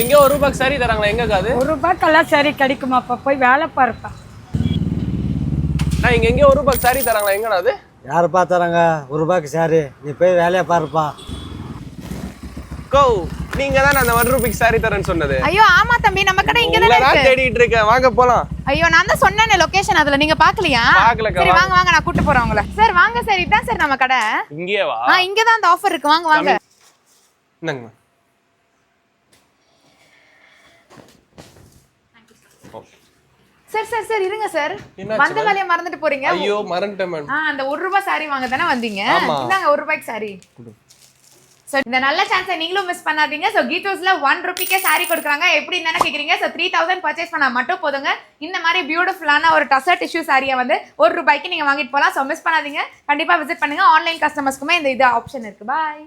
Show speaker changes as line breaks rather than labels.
எங்க ₹1 சாரி தராங்களா? எங்க அது?
₹1 சாரி கிடைக்குமாப்பா? போய் வேலை பாருப்பா.
இங்க எங்க ₹1 சாரி தராங்களா? எங்கடா அது?
யாருப்பா தராங்க ₹1 சாரி? நீ போய் வேலையை பாருப்பா.
கோ நீங்க தான் அந்த ₹1 சாரி தரேன்னு சொன்னது.
ஐயோ ஆமா தம்பி, நம்ம கடை இங்க தானே இருக்கு.
தேடிட்டு இருக்கேன், வாங்க போலாம்.
ஐயோ நான் தான் சொன்னேனே லொகேஷன், அதுல நீங்க பாக்கலையா? சரி வாங்க வாங்க, நான் கூட்டி போறேன் உங்களை. சார் வாங்க சார், இதான் சார் நம்ம கடை.
இங்கேயே வா.
இங்க தான் அந்த ஆஃபர் இருக்கு, வாங்க வாங்க.
என்னங்க?
சார் சார் சார் இருங்க சார், வந்த வேலையை மறந்துட்டு போறீங்க.
ஐயோ மறந்துட்டேன் மேம்.
அந்த ₹1 சாரி வாங்க தானே வந்தீங்க. இந்தாங்க ₹1 சாரி. சோ இந்த நல்ல சான்ஸை நீங்களும் மிஸ் பண்ணாதீங்க. சோ கீட்டோஸ்ல ₹1 சாரி கொடுக்குறாங்க. எப்படி தானே கேக்குறீங்க? சோ 3000 பர்ச்சேஸ் பண்ணா மட்டும் போதுங்க, இந்த மாதிரி பியூட்டிஃபுல்லான ஒரு டசர் டிஷ்யூ சாரியை வந்து ₹1 நீங்க வாங்கிட்டு போலாம். சோ மிஸ் பண்ணாதீங்க, கண்டிப்பா விசிட் பண்ணுங்க. ஆன்லைன் கஸ்டமர்ஸ்க்குமே இந்த ஆப்ஷன் இருக்கு. பாய்.